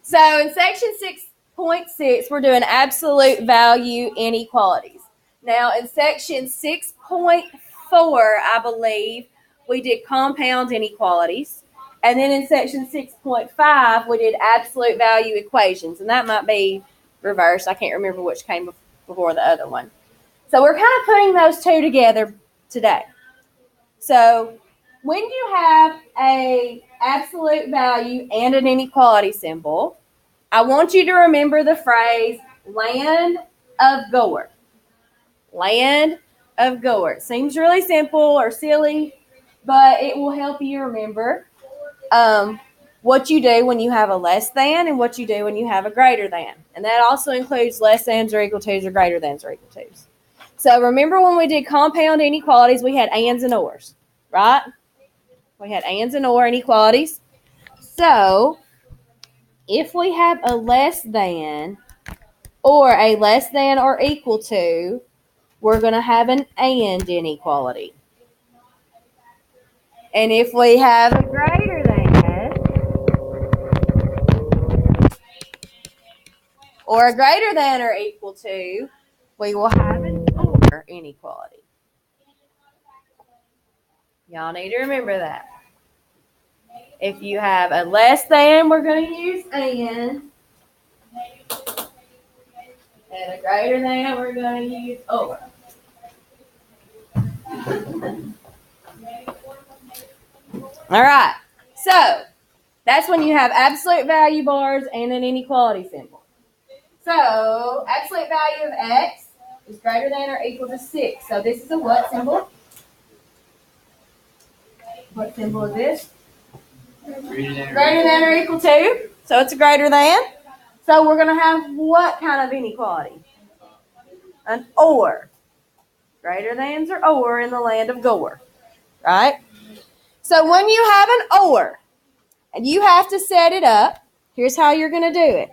So in section 6.6, we're doing absolute value inequalities. Now in section 6.4, I believe, we did compound inequalities. And then in section 6.5, we did absolute value equations. And that might be reversed. I can't remember which came before the other one. So we're kind of putting those two together today. So when you have a absolute value and an inequality symbol, I want you to remember the phrase land of Gore. Land of Gore. It seems really simple or silly, but it will help you remember what you do when you have a less than and what you do when you have a greater than. And that also includes less thans or equal tos or greater thans or equal tos. So remember when we did compound inequalities, we had ands and ors, right? We had ands and or inequalities. So if we have a less than or a less than or equal to, we're going to have an and inequality. And if we have a greater than or a greater than or equal to, we will have an or inequality. Y'all need to remember that. If you have a less than, we're going to use and a greater than, we're going to use or. All right, so that's when you have absolute value bars and an inequality symbol. So absolute value of x is greater than or equal to 6. So this is a what symbol? What symbol is this? Greater than or equal to. So it's a greater than. So we're going to have what kind of inequality? An or. Greater thans are or in the land of Gore. Right? So when you have an or, and you have to set it up, here's how you're going to do it.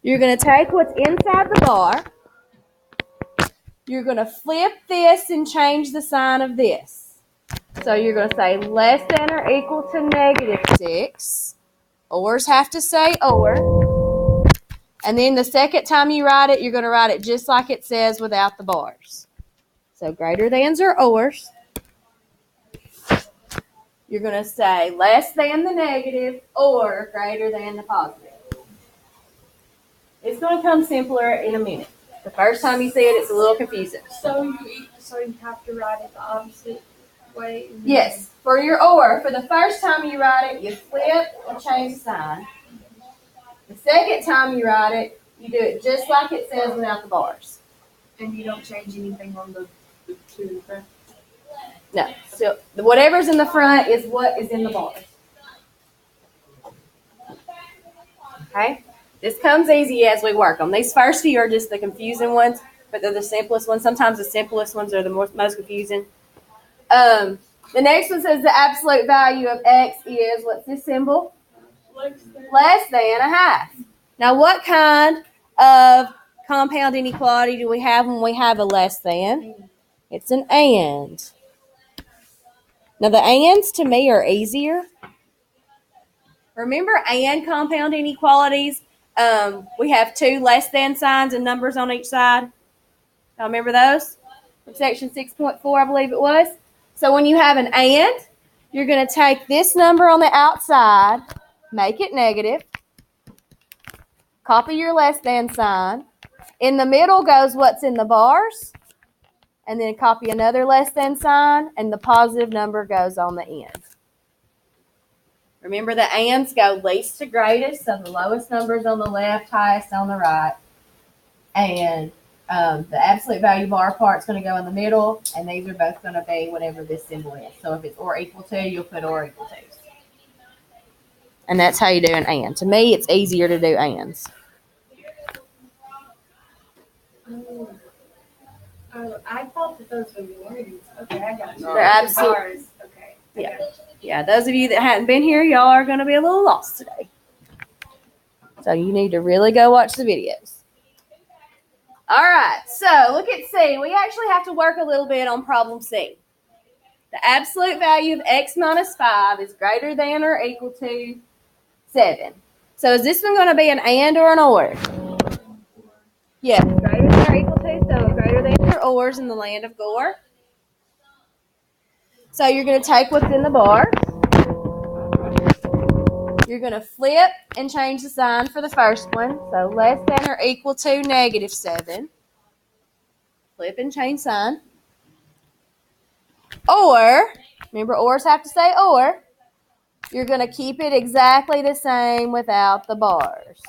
You're going to take what's inside the bar. You're going to flip this and change the sign of this. So you're going to say less than or equal to negative 6. Ors have to say or. And then the second time you write it, you're going to write it just like it says without the bars. So greater thans are ors. You're going to say less than the negative or greater than the positive. It's going to come simpler in a minute. The first time you see it, it's a little confusing. So you have to write it the opposite way? Yes. For your or, for the first time you write it, you flip and change the sign. The second time you write it, you do it just like it says without the bars. And you don't change anything on the two. No. So whatever's in the front is what is in the bars. Okay? This comes easy as we work them. These first few are just the confusing ones, but they're the simplest ones. Sometimes the simplest ones are the most confusing. The next one says the absolute value of x is, what's this symbol? Less than a half. Now, what kind of compound inequality do we have when we have a less than? It's an and. Now, the ands to me are easier. Remember and compound inequalities? We have two less than signs and numbers on each side. Y'all remember those? From section 6.4, I believe it was. So when you have an and, you're going to take this number on the outside, make it negative, copy your less than sign. In the middle goes what's in the bars, and then copy another less than sign, and the positive number goes on the end. Remember, the ands go least to greatest, so the lowest number is on the left, highest on the right. And the absolute value bar part is going to go in the middle, and these are both going to be whatever this symbol is. So if it's or equal to, you'll put or equal to. And that's how you do an and. To me, it's easier to do ands. I thought that those were words. Okay, I got you. They're absolute. Okay. Yeah. Yeah, those of you that hadn't been here, y'all are going to be a little lost today. So you need to really go watch the videos. All right, so look at C. We actually have to work a little bit on problem C. The absolute value of x minus 5 is greater than or equal to 7. So is this one going to be an and or an or? Yeah, greater than or equal to, so greater than or ors in the land of Gore. So you're going to take what's in the bar. You're going to flip and change the sign for the first one. So less than or equal to -7. Flip and change sign. Or, remember ors have to say or. You're going to keep it exactly the same without the bars.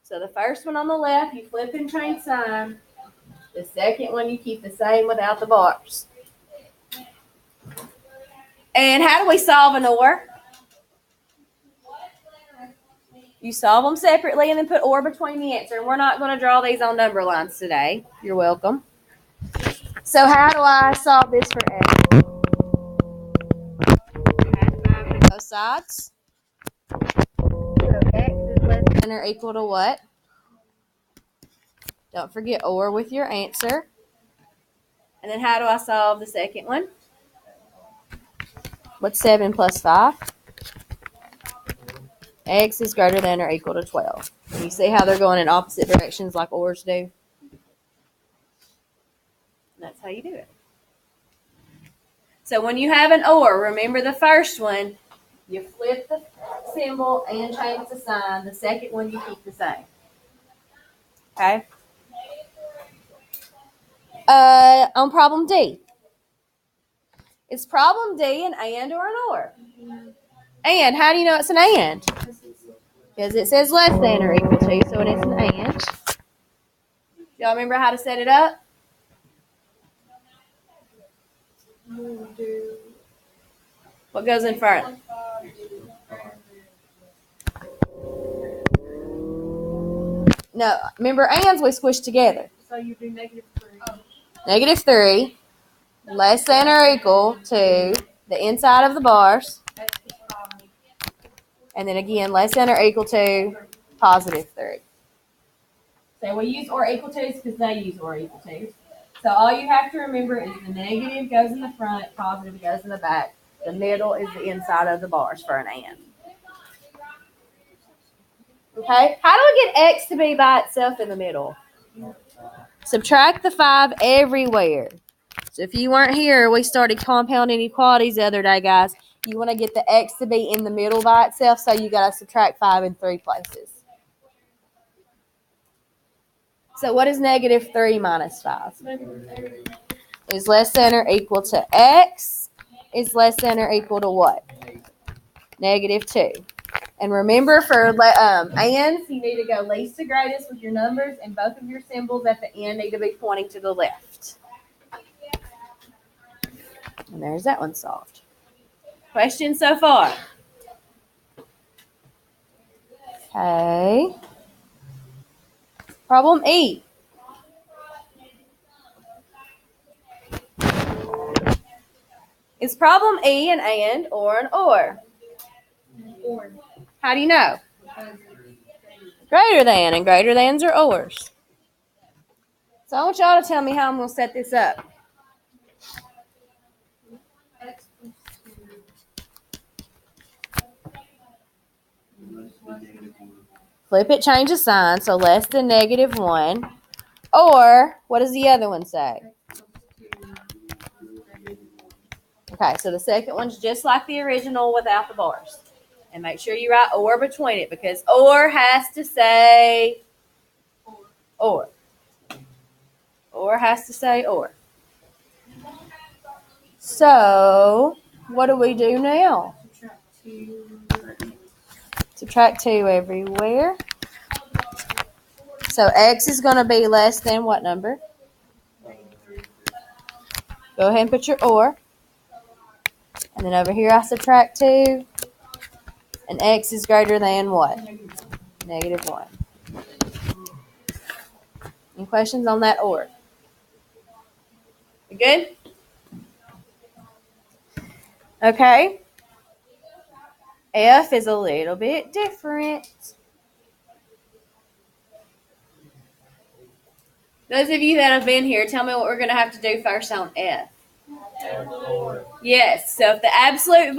So the first one on the left, you flip and change sign. The second one, you keep the same without the bars. And how do we solve an or? You solve them separately and then put or between the answer. And we're not going to draw these on number lines today. You're welcome. So how do I solve this for x? Add 5 to both sides. So x is less than or equal to what? Don't forget or with your answer. And then how do I solve the second one? What's 7 plus 5? X is greater than or equal to 12. You see how they're going in opposite directions like ors do? And that's how you do it. So when you have an or, remember the first one, you flip the symbol and change the sign. The second one, you keep the same. Okay? On problem D. Is problem D an and or an or? And, how do you know it's an and? Because it says less than or equal to, so it is an and. Y'all remember how to set it up? What goes in front? No, remember ands we squish together. So you do -3. -3, less than or equal to the inside of the bars. And then again, less than or equal to +3. So we use or equal to because they use or equal to. So all you have to remember is the negative goes in the front, positive goes in the back. The middle is the inside of the bars for an and. Okay? How do we get x to be by itself in the middle? Subtract the 5 everywhere. So if you weren't here, we started compound inequalities the other day, guys. You want to get the x to be in the middle by itself, so you got to subtract 5 in 3 places. So what is -3 minus 5? Is less than or equal to x is less than or equal to what? -2. And remember for ands, you need to go least to greatest with your numbers, and both of your symbols at the end need to be pointing to the left. And there's that one solved. Questions so far? Okay. Problem E. Is problem E an and or an or? Or. How do you know? Greater than, and greater thans are ors. So I want y'all to tell me how I'm going to set this up. Flip it, change the sign, so less than -1. Or, what does the other one say? Okay, so the second one's just like the original without the bars. And make sure you write or between it, because or has to say or. Or has to say or. So, what do we do now? Subtract 2 everywhere. So x is going to be less than what number? Go ahead and put your or. And then over here I subtract 2. And x is greater than what? -1. Any questions on that or? You good? Okay. F is a little bit different. Those of you that have been here, tell me what we're going to have to do first on F. Yes. So if the absolute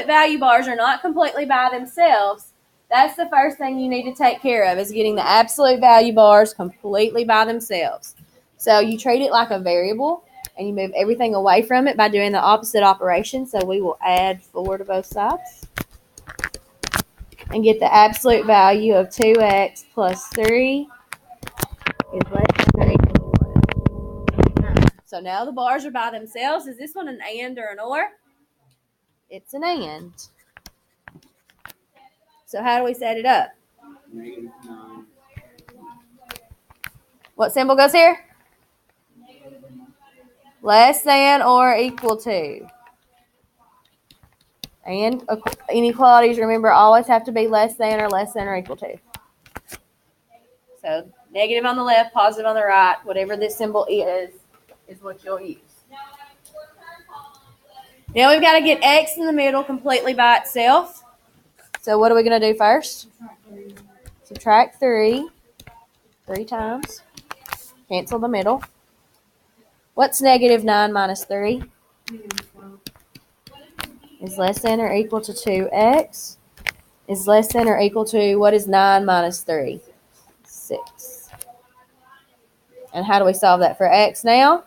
value bars are not completely by themselves, that's the first thing you need to take care of, is getting the absolute value bars completely by themselves. So you treat it like a variable, and you move everything away from it by doing the opposite operation. So we will add 4 to both sides and get the absolute value of 2x plus 3 is less than or equal to 1. So now the bars are by themselves. Is this one an and or an or? It's an and. So how do we set it up? -9. What symbol goes here? Less than or equal to. And inequalities, remember, always have to be less than or equal to. So negative on the left, positive on the right, whatever this symbol is what you'll use. Now we've got to get x in the middle completely by itself. So what are we going to do first? Subtract 3 times. Cancel the middle. What's negative 9 minus 3? Is less than or equal to 2x. Is less than or equal to, what is 9 minus 3? 6. And how do we solve that for x now?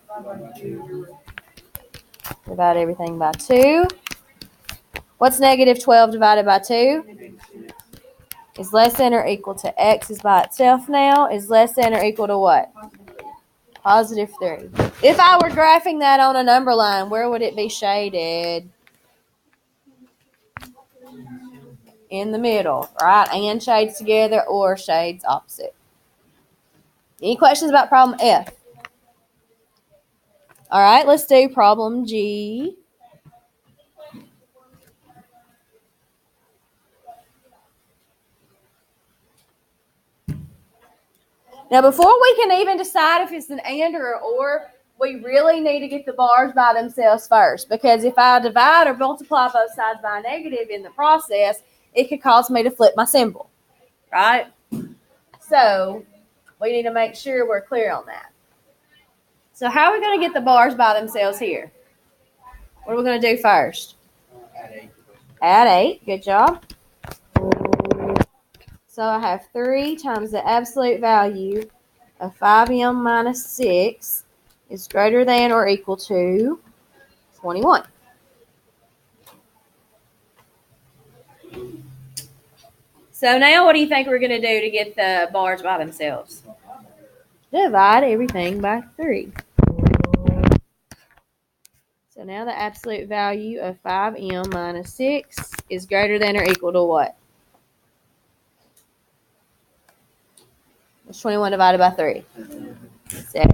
Divide everything by 2. What's negative 12 divided by 2? Is less than or equal to x is by itself now. Is less than or equal to what? Positive 3. If I were graphing that on a number line, where would it be shaded? In the middle, right? And shades together or shades opposite. Any questions about problem F? All right, let's do problem G. Now, before we can even decide if it's an and or an or, we really need to get the bars by themselves first. Because if I divide or multiply both sides by a negative in the process, it could cause me to flip my symbol, right? So we need to make sure we're clear on that. So how are we going to get the bars by themselves here? What are we going to do first? Add 8. Good job. So I have 3 times the absolute value of 5m minus 6 is greater than or equal to 21. So now what do you think we're going to do to get the bars by themselves? Divide everything by 3. So now the absolute value of 5m minus 6 is greater than or equal to what? What's 21 divided by 3? 7.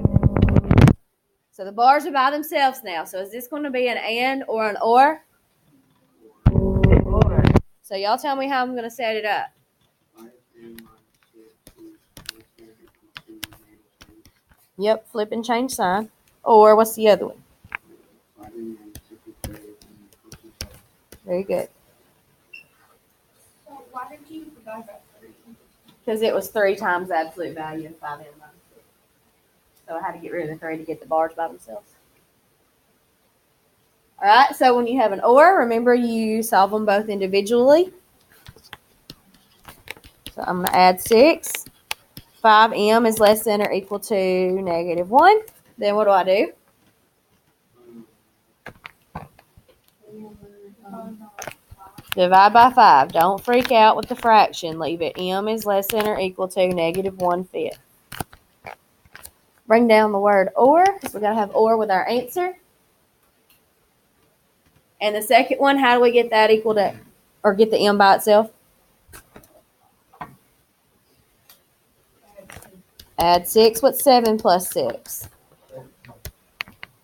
So the bars are by themselves now. So is this going to be an and or an or? So y'all tell me how I'm going to set it up. Yep, flip and change sign. Or what's the other one? Very good. So why did you divide by 3? Because it was 3 times the absolute value of 5m minus 6. So I had to get rid of the 3 to get the bars by themselves. All right, so when you have an or, remember you solve them both individually. So I'm going to add 6. 5m is less than or equal to negative 1. Then what do I do? Divide by 5. Don't freak out with the fraction. Leave it. M is less than or equal to negative 1/5. Bring down the word or, because we got to have or with our answer. And the second one, how do we get that equal to, or get the m by itself? Add 6. What's 7 plus 6?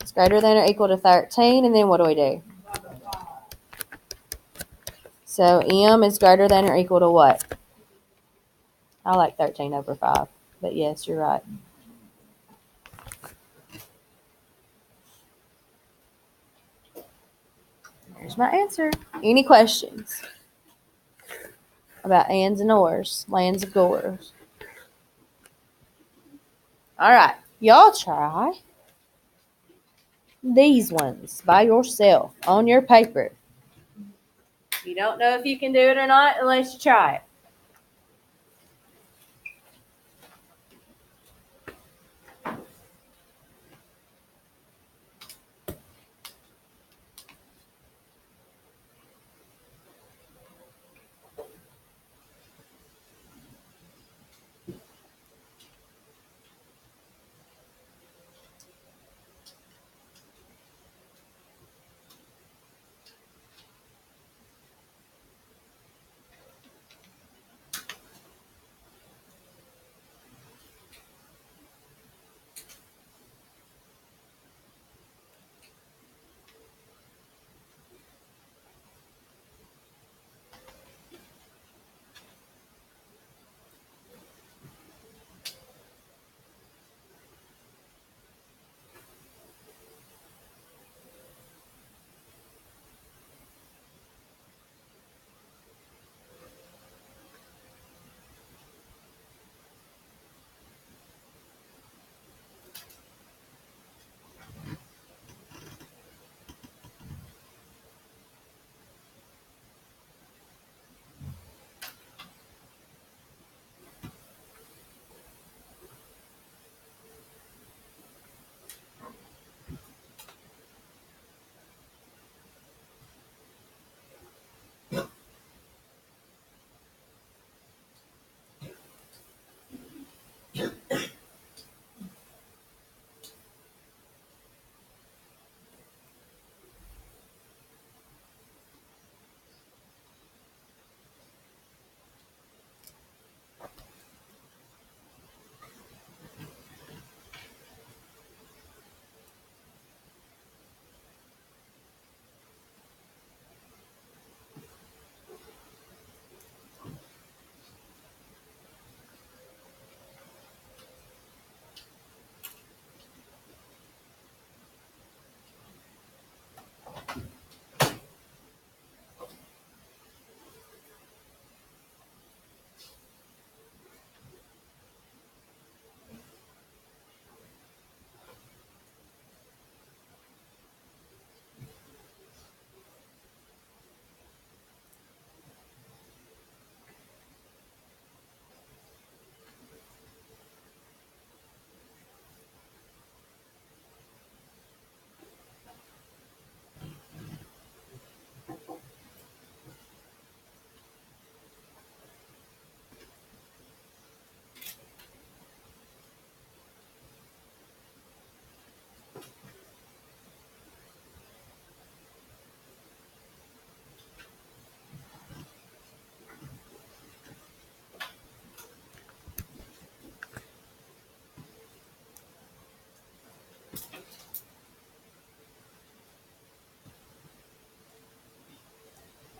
It's greater than or equal to 13. And then what do we do? So m is greater than or equal to what? I like 13 over 5. But yes, you're right. There's my answer. Any questions about ands and ors, lands of gores? All right, y'all try. these ones by yourself on your paper. You don't know if you can do it or not unless you try it.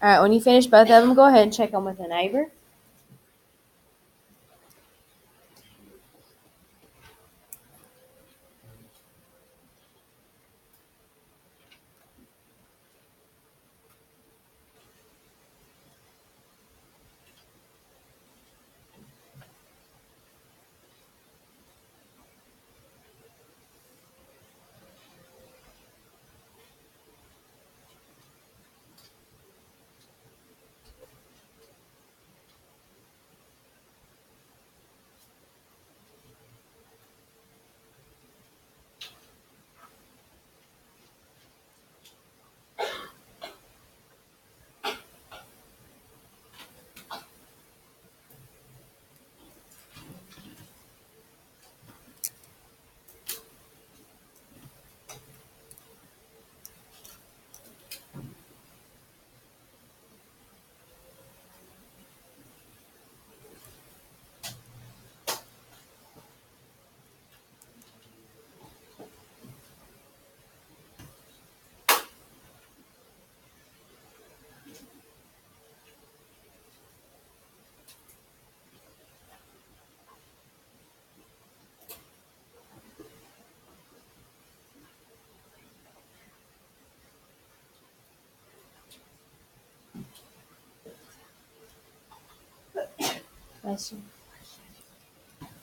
All right, when you finish both of them, go ahead and check them with a neighbor.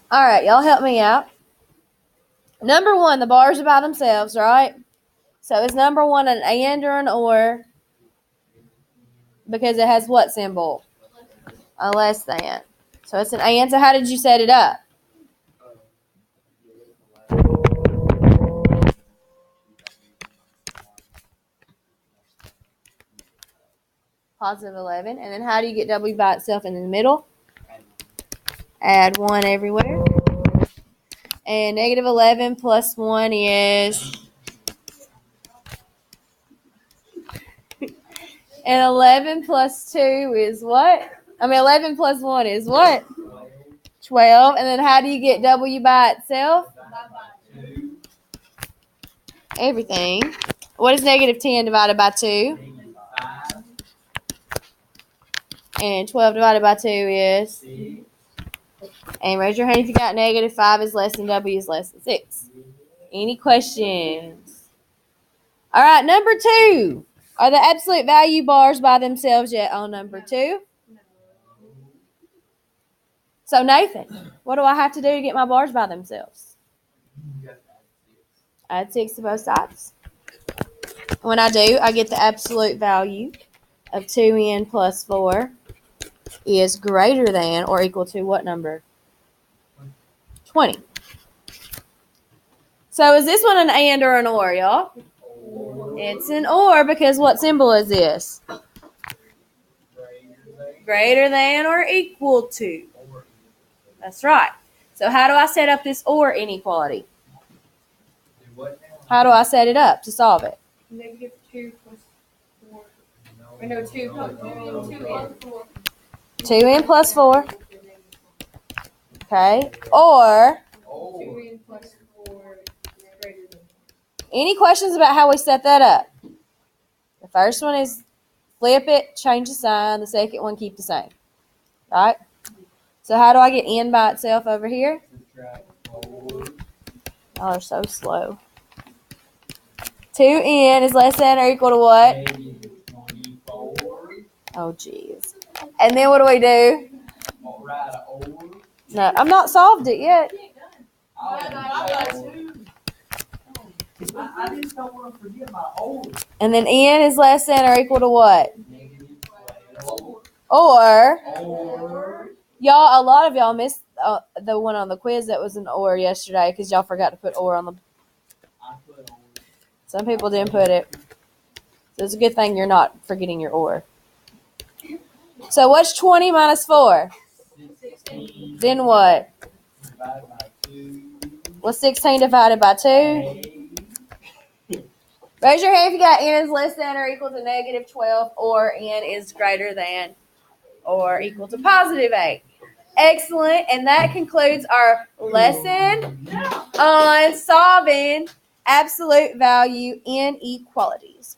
All right, y'all help me out. Number one, the bars are by themselves, right? So is number 1 an and or an or? Because it has what symbol? A less than. So it's an and. So how did you set it up? Positive 11. And then how do you get W by itself in the middle? Add 1 everywhere. And negative 11 plus 1 is... And 11 plus 2 is what? 11 plus 1 is what? 12. And then how do you get W by itself? Everything. What is negative 10 divided by 2? And 12 divided by 2 is? And raise your hand if you got negative 5 is less than W is less than 6. Any questions? All right, number 2. Are the absolute value bars by themselves yet on number 2? So, Nathan, what do I have to do to get my bars by themselves? Add 6 to both sides. When I do, I get the absolute value of 2n plus 4 is greater than or equal to what number? 20. So is this one an and or an or, y'all? It's an or because what symbol is this? Greater than or equal to. That's right. So how do I set up this or inequality? How do I set it up to solve it? Negative 2 plus 4. Or no, 2 plus 4. 2n plus 4. Okay. Or 2n plus 4 is greater than. any questions about how we set that up? The first one is flip it, change the sign. The second one, keep the same. Right? So how do I get n by itself over here? Y'all are so slow. 2n is less than or equal to what? Oh, jeez. And then what do we do? No, I'm not solved it yet. I just don't want to forget my old. And then n is less than or equal to what? Or, y'all, a lot of y'all missed the one on the quiz that was an or yesterday because y'all forgot to put or on the. Some people didn't put it. So it's a good thing you're not forgetting your or. So what's 20 minus 4? 16. Then what? Divided by 2. What's 16 divided by 2? Raise your hand if you got n is less than or equal to negative 12 or n is greater than or equal to positive 8. Excellent. And that concludes our lesson on solving absolute value inequalities.